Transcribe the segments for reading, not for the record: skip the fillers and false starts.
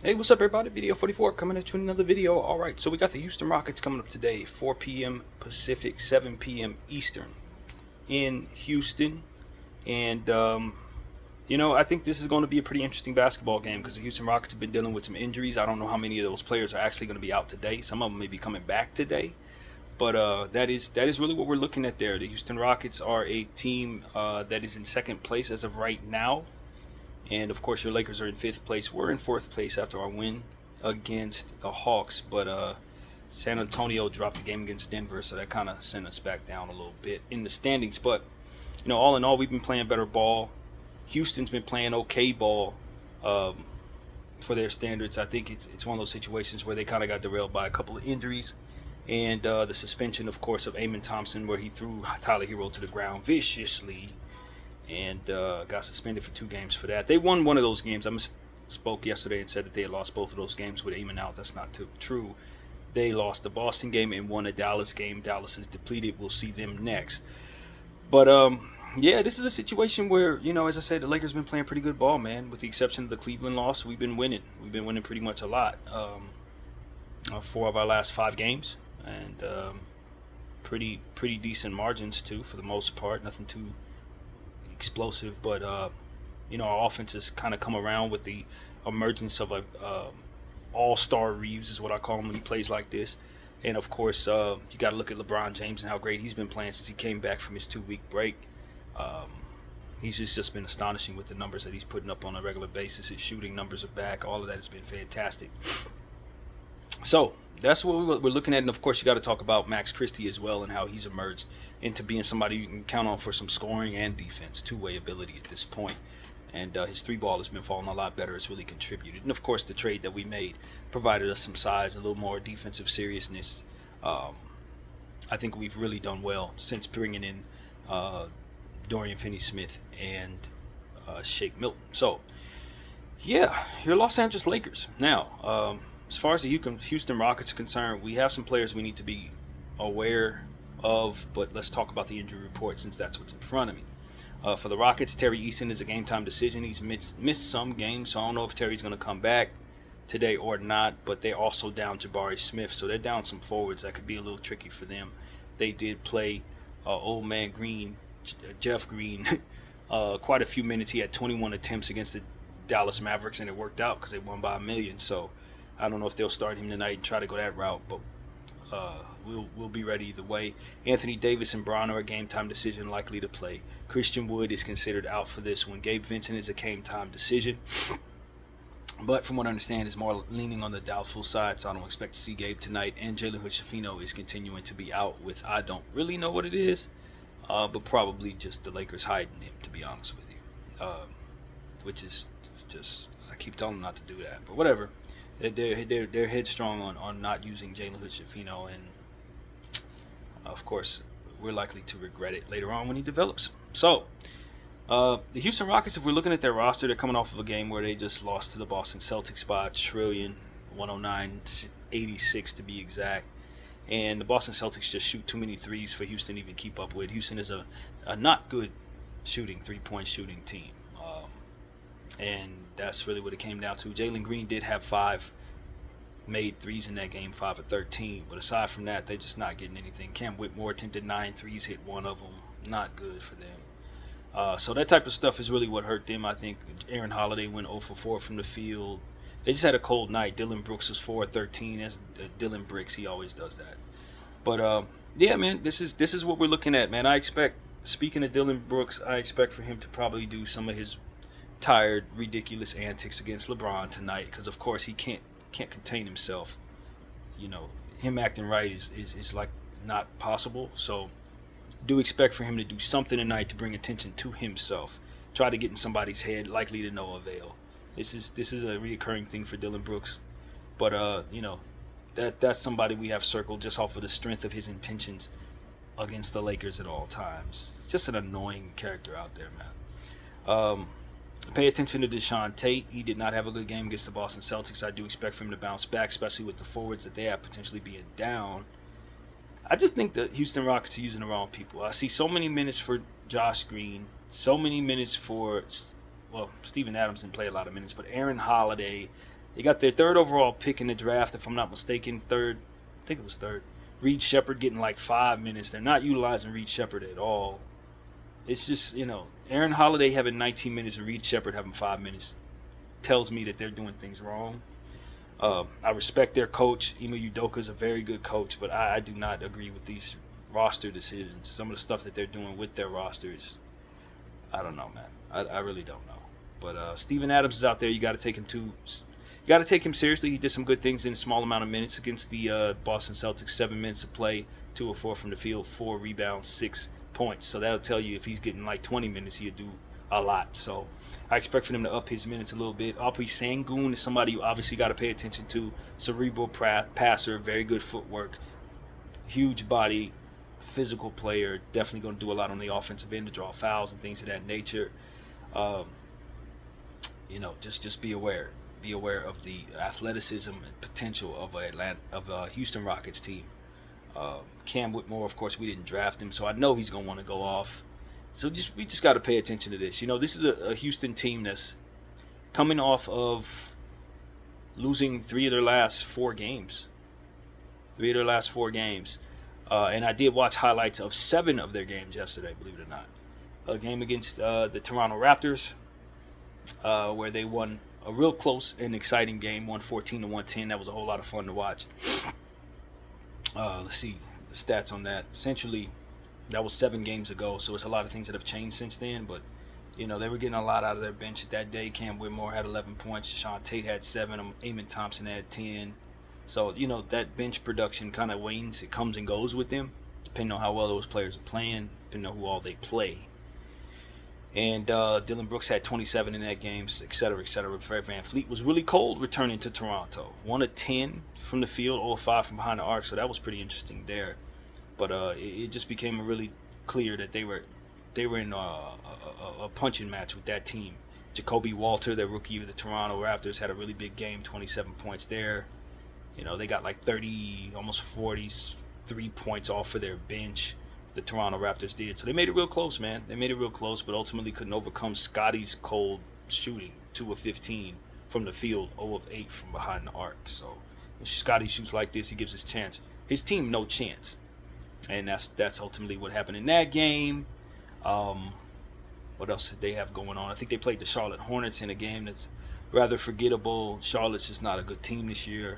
Hey, what's up, everybody? Video 44 coming at you in another video. All right, so we got the Houston Rockets coming up today, 4 p.m. Pacific, 7 p.m. Eastern in Houston. And, I think this is going to be a pretty interesting basketball game because the Houston Rockets have been dealing with some injuries. I don't know how many of those players are actually going to be out today. Some of them may be coming back today. But that is really what we're looking at there. The Houston Rockets are a team that is in second place as of right now. And of course, your Lakers are in fifth place. We're in fourth place after our win against the Hawks, but San Antonio dropped the game against Denver, so that kind of sent us back down a little bit in the standings. But all in all, we've been playing better ball. Houston's been playing okay ball um, for their standards. I think it's one of those situations where they kind of got derailed by a couple of injuries and the suspension, of course, of Amen Thompson, where he threw Tyler Hero to the ground viciously and got suspended for 2 games for that. They won one of those games. Spoke yesterday and said that they had lost both of those games with Eamon out. That's not true. They lost the Boston game and won a Dallas game. Dallas is depleted. We'll see them next. But yeah, this is a situation where as I said, the Lakers been playing pretty good ball, man. With the exception of the Cleveland loss, we've been winning. We've been winning pretty much a lot. 4 of our last 5 games, and pretty decent margins too, for the most part. Nothing too explosive, but our offense has kind of come around with the emergence of a all-star Reeves is what I call him when he plays like this. And of course, you got to look at LeBron James and how great he's been playing since he came back from his 2-week break. He's just been astonishing with the numbers that he's putting up on a regular basis. His shooting numbers are back. All of that has been fantastic. So that's what we're looking at. And of course, you got to talk about Max Christie as well and how he's emerged into being somebody you can count on for some scoring and defense, two-way ability at this point. And his 3-ball has been falling a lot better. It's really contributed. And of course, the trade that we made provided us some size, a little more defensive seriousness. I think we've really done well since bringing in Dorian Finney-Smith and Shake Milton. So, yeah, your Los Angeles Lakers. Now, as far as the Houston Rockets are concerned, we have some players we need to be aware of, but let's talk about the injury report since that's what's in front of me. For the Rockets, Terry Eason is a game-time decision. He's missed some games, so I don't know if Terry's going to come back today or not, but they're also down Jabari Smith, so they're down some forwards. That could be a little tricky for them. They did play old man Green, Jeff Green, quite a few minutes. He had 21 attempts against the Dallas Mavericks, and it worked out because they won by 1 million. So I don't know if they'll start him tonight and try to go that route, but we'll be ready either way. Anthony Davis and Bron are a game-time decision, likely to play. Christian Wood is considered out for this one. Gabe Vincent is a game-time decision, but from what I understand, is more leaning on the doubtful side, so I don't expect to see Gabe tonight. And Jalen Hood-Schifino is continuing to be out with, I don't really know what it is, but probably just the Lakers hiding him, to be honest with you, which is just, I keep telling them not to do that, but whatever. They're headstrong on not using Jalen Hood-Schifino, and of course, we're likely to regret it later on when he develops. So, the Houston Rockets, if we're looking at their roster, they're coming off of a game where they just lost to the Boston Celtics by a trillion, 109-86 to be exact. And the Boston Celtics just shoot too many threes for Houston to even keep up with. Houston is a not good three-point shooting team. And that's really what it came down to. Jalen Green did have 5 made threes in that game, 5 of 13. But aside from that, they're just not getting anything. Cam Whitmore attempted 9 threes, hit 1 of them. Not good for them. So that type of stuff is really what hurt them. I think Aaron Holiday went 0 for 4 from the field. They just had a cold night. Dylan Brooks was 4 of 13. As Dylan Bricks, he always does that. But yeah, man, this is what we're looking at, man. I expect, speaking of Dylan Brooks, I expect for him to probably do some of his tired, ridiculous antics against LeBron tonight, because of course he can't contain himself. Him acting right is like not possible. So do expect for him to do something tonight to bring attention to himself. Try to get in somebody's head, likely to no avail. This is a reoccurring thing for Dylan Brooks, but that's somebody we have circled just off of the strength of his intentions against the Lakers at all times. Just an annoying character out there, man. Pay attention to Deshaun Tate. He did not have a good game against the Boston Celtics. I do expect for him to bounce back, especially with the forwards that they have potentially being down. I just think the Houston Rockets are using the wrong people. I see so many minutes for Josh Green, so many minutes for, Steven Adams didn't play a lot of minutes, but Aaron Holiday, They got their third overall pick in the draft, if I'm not mistaken. Third, I think it was third. Reed Shepard getting like 5 minutes. They're not utilizing Reed Shepard at all. It's just, Aaron Holiday having 19 minutes and Reed Shepard having 5 minutes tells me that they're doing things wrong. I respect their coach. Ime Udoka is a very good coach, but I do not agree with these roster decisions. Some of the stuff that they're doing with their rosters, I don't know, man. I really don't know. But Steven Adams is out there. You got to take him seriously. He did some good things in a small amount of minutes against the Boston Celtics. 7 minutes of play, 2 of 4 from the field, 4 rebounds, 6 points. So that'll tell you if he's getting like 20 minutes, he'll do a lot. So I expect for them to up his minutes a little bit. Aubrey Sengun is somebody you obviously got to pay attention to. Cerebral passer, very good footwork, huge body, physical player. Definitely going to do a lot on the offensive end to draw fouls and things of that nature. Just be aware. Be aware of the athleticism and potential of a Houston Rockets team. Cam Whitmore, of course, we didn't draft him, so I know he's going to want to go off. So we just got to pay attention to this. This is a Houston team that's coming off of losing 3 of their last 4 games. And I did watch highlights of 7 of their games yesterday, believe it or not. A game against the Toronto Raptors, where they won a real close and exciting game, 114-110. That was a whole lot of fun to watch. Let's see the stats on that. Essentially, that was 7 games ago, so it's a lot of things that have changed since then. But they were getting a lot out of their bench that day. Cam Whitmore had 11 points. Deshaun Tate had 7. Amen Thompson had 10. So that bench production kind of wanes. It comes and goes with them, depending on how well those players are playing, depending on who all they play. And Dylan Brooks had 27 in that game, et cetera, et cetera. Fred VanVleet was really cold returning to Toronto. 1 of 10 from the field, 0 of 5 from behind the arc, so that was pretty interesting there. But it just became really clear that they were in a punching match with that team. Jacoby Walter, their rookie of the Toronto Raptors, had a really big game, 27 points there. They got like 30, almost 43 points off of their bench. The Toronto Raptors did. So they made it real close, man. They made it real close, but ultimately couldn't overcome Scotty's cold shooting. 2 of 15 from the field, 0 of 8 from behind the arc. So if Scotty shoots like this, he gives his team no chance. And that's ultimately what happened in that game. What else did they have going on? I think they played the Charlotte Hornets in a game that's rather forgettable. Charlotte's just not a good team this year.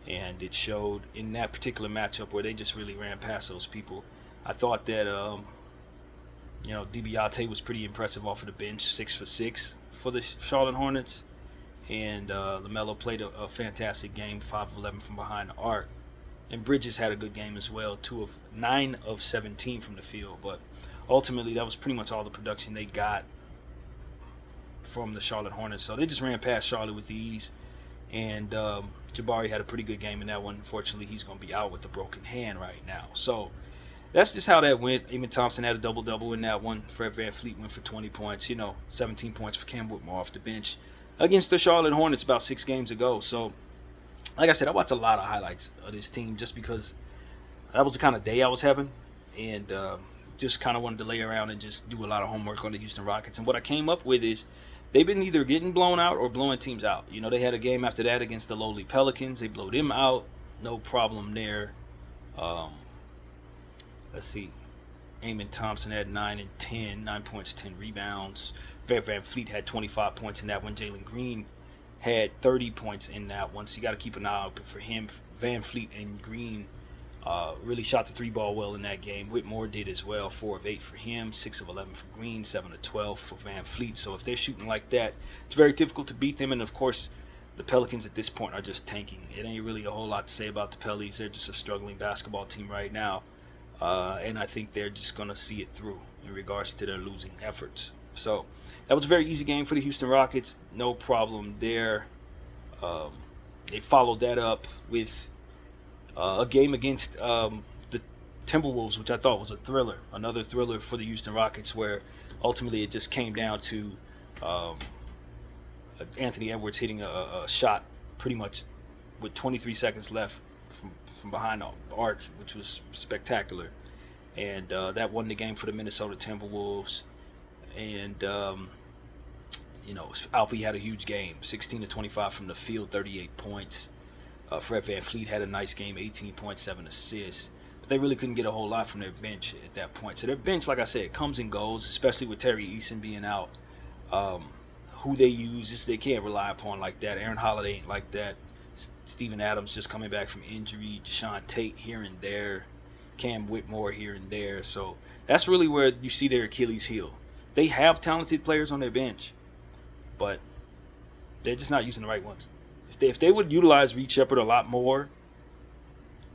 And it showed in that particular matchup where they just really ran past those people. I thought that, DiBiase was pretty impressive off of the bench, 6 for 6 for the Charlotte Hornets. And LaMelo played a fantastic game, 5 of 11 from behind the arc. And Bridges had a good game as well, 9 of 17 from the field. But ultimately, that was pretty much all the production they got from the Charlotte Hornets. So they just ran past Charlotte with ease. And Jabari had a pretty good game in that one. Unfortunately, he's going to be out with a broken hand right now. So that's just how that went. Amen Thompson had a double-double in that one. Fred VanVleet went for 20 points. 17 points for Cam Whitmore off the bench against the Charlotte Hornets about 6 games ago. So, like I said, I watched a lot of highlights of this team just because that was the kind of day I was having. And just kind of wanted to lay around and just do a lot of homework on the Houston Rockets. And what I came up with is they've been either getting blown out or blowing teams out. They had a game after that against the lowly Pelicans. They blew them out. No problem there. Let's see. Amen Thompson had 9 and 10, 9 points, 10 rebounds. Fred VanVleet had 25 points in that one. Jalen Green had 30 points in that one. So you got to keep an eye open for him. VanVleet and Green really shot the 3-ball well in that game. Whitmore did as well. 4 of 8 for him, 6 of 11 for Green, 7 of 12 for VanVleet. So if they're shooting like that, it's very difficult to beat them. And of course, the Pelicans at this point are just tanking. It ain't really a whole lot to say about the Pellies. They're just a struggling basketball team right now. And I think they're just going to see it through in regards to their losing efforts. So that was a very easy game for the Houston Rockets. No problem there. They followed that up with a game against the Timberwolves, which I thought was a thriller. Another thriller for the Houston Rockets, where ultimately it just came down to Anthony Edwards hitting a shot pretty much with 23 seconds left from behind the arc, which was spectacular. And that won the game for the Minnesota Timberwolves. And Alpe had a huge game, 16 to 25 from the field, 38 points. Fred VanVleet had a nice game, 18 points, 7 assists. But they really couldn't get a whole lot from their bench at that point. So their bench, like I said, comes and goes, especially with Terry Eason being out. Who they use, they can't rely upon like that. Aaron Holiday ain't like that. Steven Adams just coming back from injury. Jae'Sean Tate here and there. Cam Whitmore here and there. So that's really where you see their Achilles heel. They have talented players on their bench, but they're just not using the right ones. If they would utilize Reed Sheppard a lot more,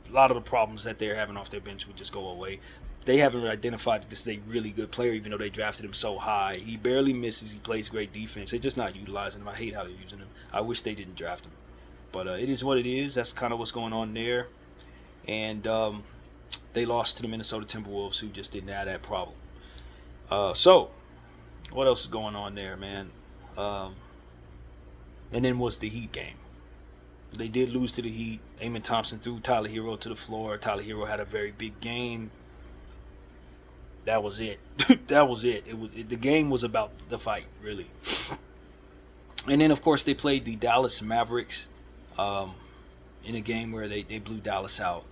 a lot of the problems that they're having off their bench would just go away. They haven't identified that this is a really good player, even though they drafted him so high. He barely misses. He plays great defense. They're just not utilizing him. I hate how they're using him. I wish they didn't draft him. But it is what it is. That's kind of what's going on there. And they lost to the Minnesota Timberwolves, who just didn't have that problem. So, what else is going on there, man? And then was the Heat game. They did lose to the Heat. Amen Thompson threw Tyler Hero to the floor. Tyler Hero had a very big game. That was it. That was it. The game was about the fight, really. And then, of course, they played the Dallas Mavericks in a game where they blew Dallas out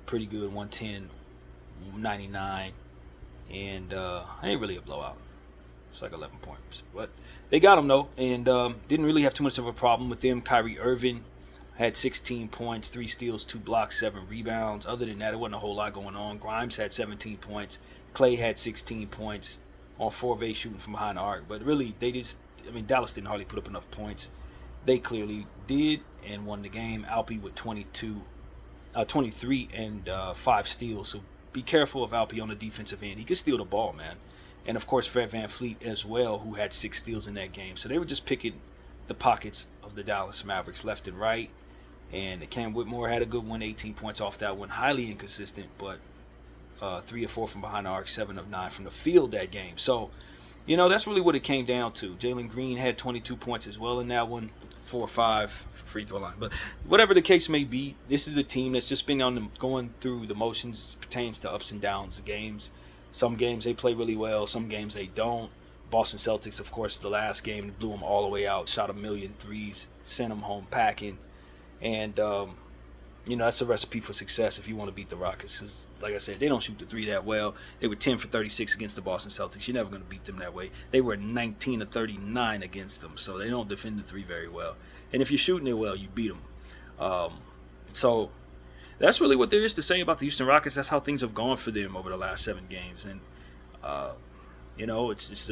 pretty good, 110-99. And ain't really a blowout. It's like 11 points. But they got them, though, and didn't really have too much of a problem with them. Kyrie Irving had 16 points, 3 steals, 2 blocks, 7 rebounds. Other than that, it wasn't a whole lot going on. Grimes had 17 points. Clay had 16 points on 4 of 8 shooting from behind the arc. But really, Dallas didn't hardly put up enough points. They clearly did and won the game. Alpe with 23 and 5 steals. So be careful of Alpe on the defensive end. He could steal the ball, man. And, of course, Fred VanVleet as well, who had 6 steals in that game. So they were just picking the pockets of the Dallas Mavericks left and right. And Cam Whitmore had a good one, 18 points off that one. Highly inconsistent, but 3 of 4 from behind the arc, 7 of 9 from the field that game. So, that's really what it came down to. Jalen Green had 22 points as well in that one, 4 or 5 free throw line. But whatever the case may be, this is a team that's just been going through the motions, pertains to ups and downs of games. Some games they play really well, some games they don't. Boston Celtics, of course, the last game blew them all the way out, shot 1,000,000 threes, sent them home packing. And, that's a recipe for success if you want to beat the Rockets. 'Cause, like I said, they don't shoot the 3 that well. They were 10 for 36 against the Boston Celtics. You're never going to beat them that way. They were 19 of 39 against them, so they don't defend the 3 very well. And if you're shooting it well, you beat them. So that's really what there is to say about the Houston Rockets. That's how things have gone for them over the last 7 games. And, it's just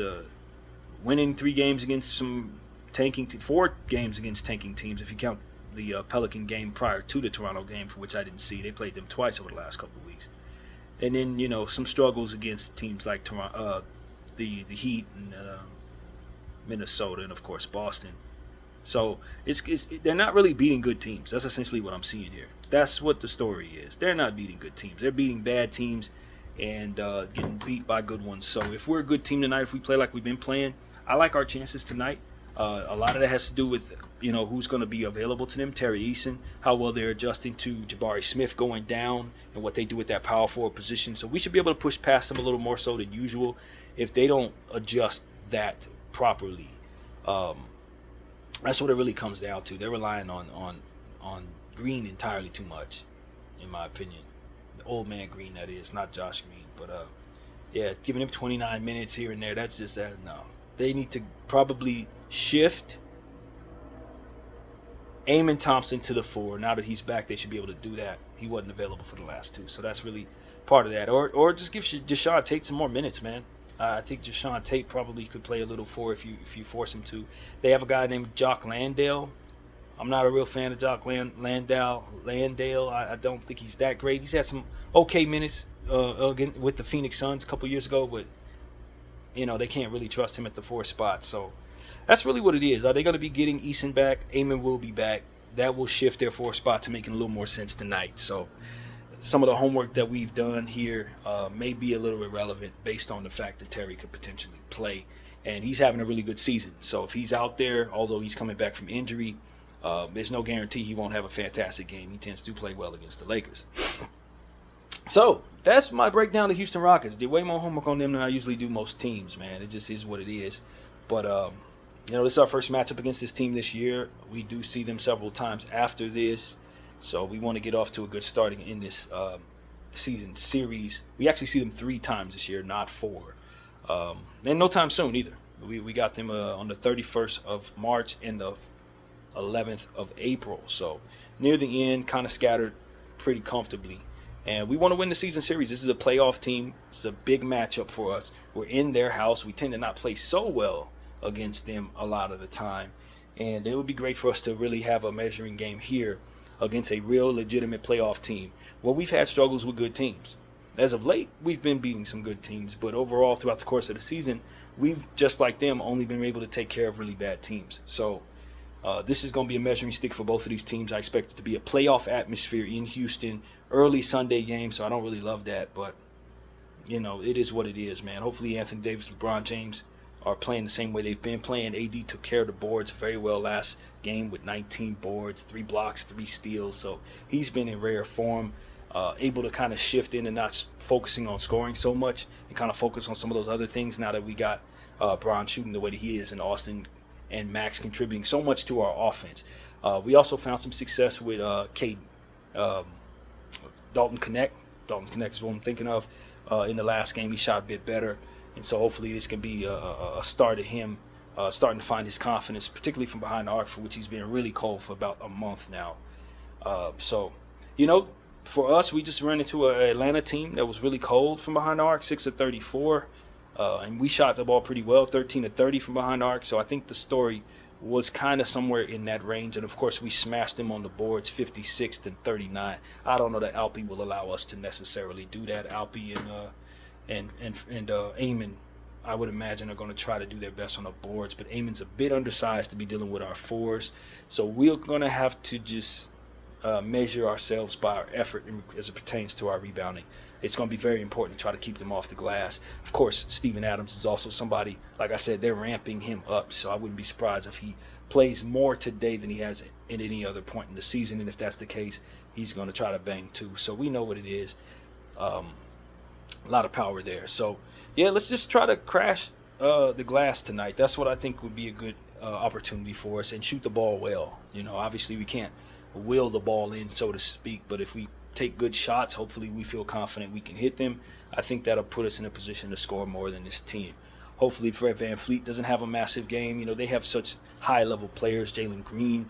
winning 3 games against some 4 games against tanking teams, if you count the Pelican game prior to the Toronto game, for which I didn't see. They played them twice over the last couple of weeks. And then, some struggles against teams like Toronto, the Heat and Minnesota, and, of course, Boston. So they're not really beating good teams. That's essentially what I'm seeing here. That's what the story is. They're not beating good teams. They're beating bad teams and getting beat by good ones. So if we're a good team tonight, if we play like we've been playing, I like our chances tonight. A lot of that has to do with, who's going to be available to them. Terry Eason, how well they're adjusting to Jabari Smith going down and what they do with that power forward position. So we should be able to push past them a little more so than usual if they don't adjust that properly. That's what it really comes down to. They're relying on Green entirely too much, in my opinion. The old man Green, that is, not Josh Green. But, giving him 29 minutes here and there, that's just that. No. They need to probably shift Amen Thompson to the 4. Now that he's back, they should be able to do that. He wasn't available for the last 2, so that's really part of that. Or just give Jae'Sean Tate some more minutes, man. I think Jae'Sean Tate probably could play a little 4 if you force him to. They have a guy named Jock Landale. I'm not a real fan of Jock Landale. I don't think he's that great. He's had some okay minutes again with the Phoenix Suns a couple years ago, but they can't really trust him at the 4 spot. So that's really what it is. Are they going to be getting Eason back? Amen will be back. That will shift their 4 spot to making a little more sense tonight. So some of the homework that we've done here may be a little irrelevant based on the fact that Terry could potentially play. And he's having a really good season. So if he's out there, although he's coming back from injury, there's no guarantee he won't have a fantastic game. He tends to play well against the Lakers. So that's my breakdown of the Houston Rockets. Did way more homework on them than I usually do most teams, man. It just is what it is. But This is our first matchup against this team this year. We do see them several times after this, so we want to get off to a good start in this season series. We actually see them 3 times this year, not 4, and no time soon either. We got them on the 31st of March and the 11th of April, so near the end, kind of scattered pretty comfortably. And we want to win the season series. This is a playoff team. It's a big matchup for us. We're in their house. We tend to not play so well against them a lot of the time. And it would be great for us to really have a measuring game here against a real legitimate playoff team. Well, we've had struggles with good teams. As of late, we've been beating some good teams. But overall, throughout the course of the season, we've, just like them, only been able to take care of really bad teams. So this is going to be a measuring stick for both of these teams. I expect it to be a playoff atmosphere in Houston, early Sunday game, so I don't really love that, but it is what it is, man. Hopefully Anthony Davis, LeBron James are playing the same way they've been playing. AD took care of the boards very well last game with 19 boards, 3 blocks, 3 steals, so he's been in rare form, able to kind of shift in and not focusing on scoring so much and kind of focus on some of those other things now that we got Bron shooting the way that he is and Austin and Max contributing so much to our offense. We also found some success with Dalton Knecht. Dalton Knecht is what I'm thinking of. In the last game, he shot a bit better. And so hopefully this can be a start of him starting to find his confidence, particularly from behind the arc, for which he's been really cold for about a month now. For us, we just ran into an Atlanta team that was really cold from behind the arc, 6 of 34. And we shot the ball pretty well, 13 of 30 from behind the arc. So I think the story was kind of somewhere in that range. And, of course, we smashed them on the boards, 56 to 39. I don't know that Alpi will allow us to necessarily do that. Alpi and Amen, I would imagine, are going to try to do their best on the boards. But Amen's a bit undersized to be dealing with our 4s. So we're going to have to just measure ourselves by our effort as it pertains to our rebounding. It's going to be very important to try to keep them off the glass. Of course, Steven Adams is also somebody, like I said, they're ramping him up, so I wouldn't be surprised if he plays more today than he has at any other point in the season, and if that's the case, he's going to try to bang too. So we know what it is. A lot of power there. So, yeah, let's just try to crash the glass tonight. That's what I think would be a good opportunity for us, and shoot the ball well. Obviously we can't will the ball in, so to speak, but if we take good shots, hopefully we feel confident we can hit them. I think that'll put us in a position to score more than this team. Hopefully Fred VanVleet doesn't have a massive game. They have such high-level players, Jalen Green.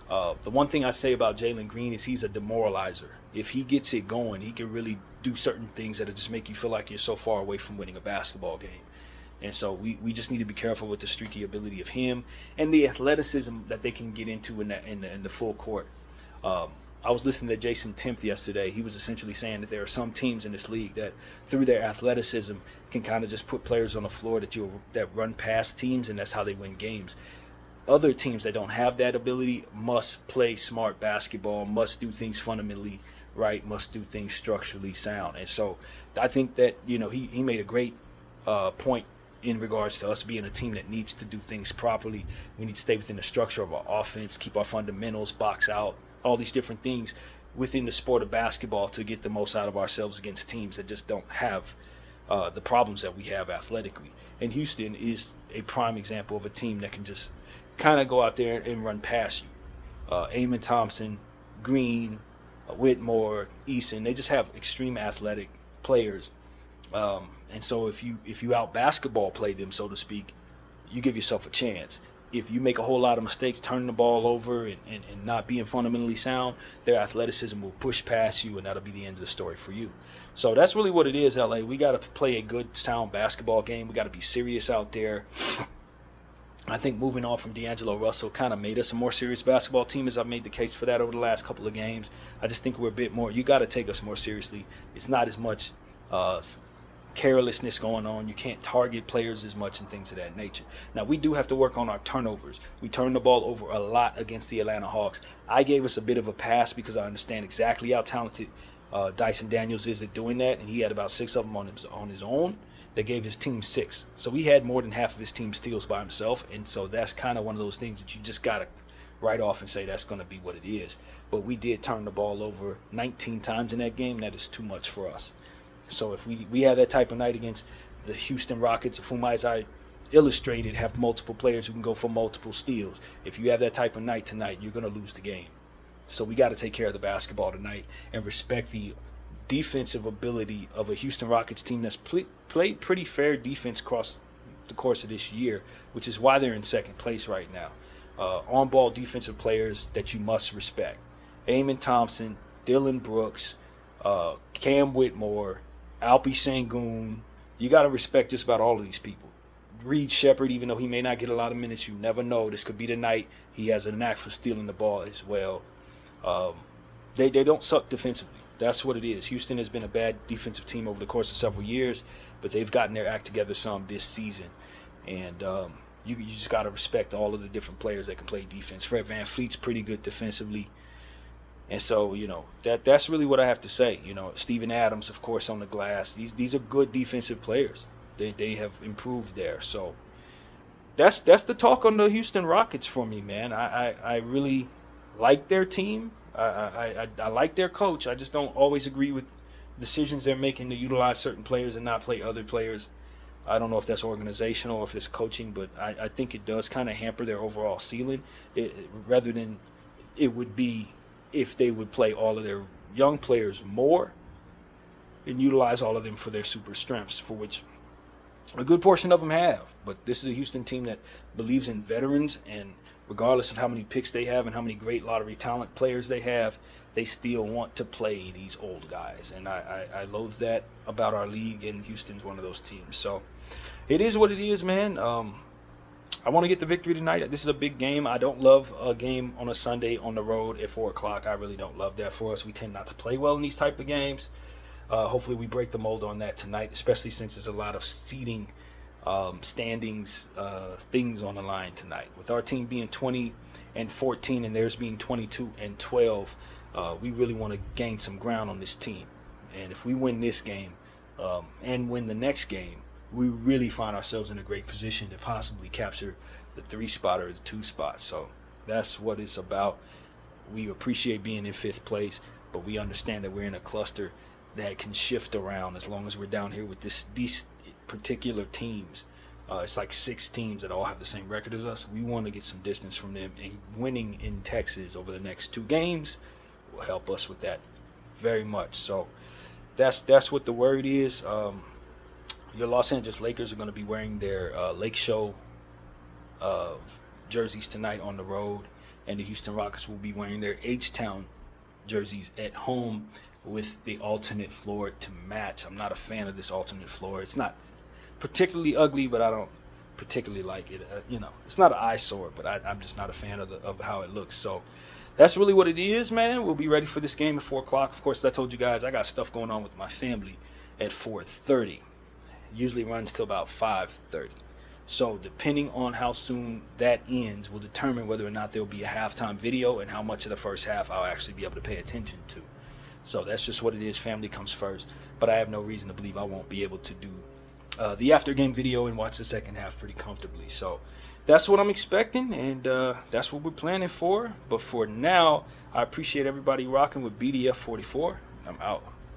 The one thing I say about Jalen Green is he's a demoralizer. If he gets it going, he can really do certain things that'll just make you feel like you're so far away from winning a basketball game. And so we just need to be careful with the streaky ability of him and the athleticism that they can get into in the full court. I was listening to Jason Timpf yesterday. He was essentially saying that there are some teams in this league that, through their athleticism, can kind of just put players on the floor that run past teams, and that's how they win games. Other teams that don't have that ability must play smart basketball, must do things fundamentally right, must do things structurally sound. And so I think that he made a great point in regards to us being a team that needs to do things properly. We need to stay within the structure of our offense, keep our fundamentals, box out, all these different things within the sport of basketball to get the most out of ourselves against teams that just don't have the problems that we have athletically. And Houston is a prime example of a team that can just kind of go out there and run past you. Amen Thompson, Green, Whitmore, Eason, they just have extreme athletic players. And so if you out basketball play them, so to speak, you give yourself a chance. If you make a whole lot of mistakes turning the ball over and not being fundamentally sound, their athleticism will push past you, and that'll be the end of the story for you. So that's really what it is, LA. We got to play a good, sound basketball game. We got to be serious out there. I think moving on from D'Angelo Russell kind of made us a more serious basketball team, as I've made the case for that over the last couple of games. I just think we're a bit more – you got to take us more seriously. It's not as much carelessness going on. You can't target players as much and things of that nature. Now, we do have to work on our turnovers. We turned the ball over a lot against the Atlanta Hawks. I gave us a bit of a pass because I understand exactly how talented Dyson Daniels is at doing that, and he had about 6 of them on his own. That gave his team 6. So he had more than half of his team steals by himself, and so that's kind of one of those things that you just got to write off and say that's going to be what it is. But we did turn the ball over 19 times in that game. That is too much for us. So if we have that type of night against the Houston Rockets, of whom, as I Illustrated have multiple players who can go for multiple steals. If you have that type of night tonight, you're going to lose the game. So we got to take care of the basketball tonight and respect the defensive ability of a Houston Rockets team that's played pretty fair defense across the course of this year, which is why they're in second place right now. On-ball defensive players that you must respect: Amen Thompson, Dylan Brooks, Cam Whitmore, Alpi Sengun. You got to respect just about all of these people. Reed Shepard, even though he may not get a lot of minutes, you never know. This could be the night. He has a knack for stealing the ball as well. They don't suck defensively. That's what it is. Houston has been a bad defensive team over the course of several years, but they've gotten their act together some this season. And you just got to respect all of the different players that can play defense. Fred VanVleet's pretty good defensively. And so, that's really what I have to say. Steven Adams, of course, on the glass. These are good defensive players. They have improved there. So that's the talk on the Houston Rockets for me, man. I really like their team. I like their coach. I just don't always agree with decisions they're making to utilize certain players and not play other players. I don't know if that's organizational or if it's coaching, but I think it does kind of hamper their overall ceiling, rather than it would be if they would play all of their young players more and utilize all of them for their super strengths, for which a good portion of them have. But this is a Houston team that believes in veterans, and regardless of how many picks they have and how many great lottery talent players they have, they still want to play these old guys. And I loathe that about our league, and Houston's one of those teams. So it is what it is, man. I want to get the victory tonight. This is a big game. I don't love a game on a Sunday on the road at 4 o'clock. I really don't love that for us. We tend not to play well in these type of games. Hopefully we break the mold on that tonight, especially since there's a lot of seeding, standings, things on the line tonight. With our team being 20-14 and theirs being 22-12, we really want to gain some ground on this team. And if we win this game and win the next game, we really find ourselves in a great position to possibly capture the 3 spot or the 2 spot. So that's what it's about. We appreciate being in 5th place, but we understand that we're in a cluster that can shift around as long as we're down here with these particular teams. It's like 6 teams that all have the same record as us. We want to get some distance from them, and winning in Texas over the next 2 games will help us with that very much. So that's what the word is. Your Los Angeles Lakers are going to be wearing their Lake Show jerseys tonight on the road, and the Houston Rockets will be wearing their H-Town jerseys at home with the alternate floor to match. I'm not a fan of this alternate floor. It's not particularly ugly, but I don't particularly like it. It's not an eyesore, but I'm just not a fan of how it looks. So that's really what it is, man. We'll be ready for this game at 4 o'clock. Of course, I told you guys I got stuff going on with my family at 4:30. Usually runs till about 5:30. So depending on how soon that ends will determine whether or not there'll be a halftime video and how much of the first half I'll actually be able to pay attention to. So that's just what it is. Family comes first. But I have no reason to believe I won't be able to do the after game video and watch the second half pretty comfortably. So that's what I'm expecting, and that's what we're planning for. But for now, I appreciate everybody rocking with BDF 44. I'm out.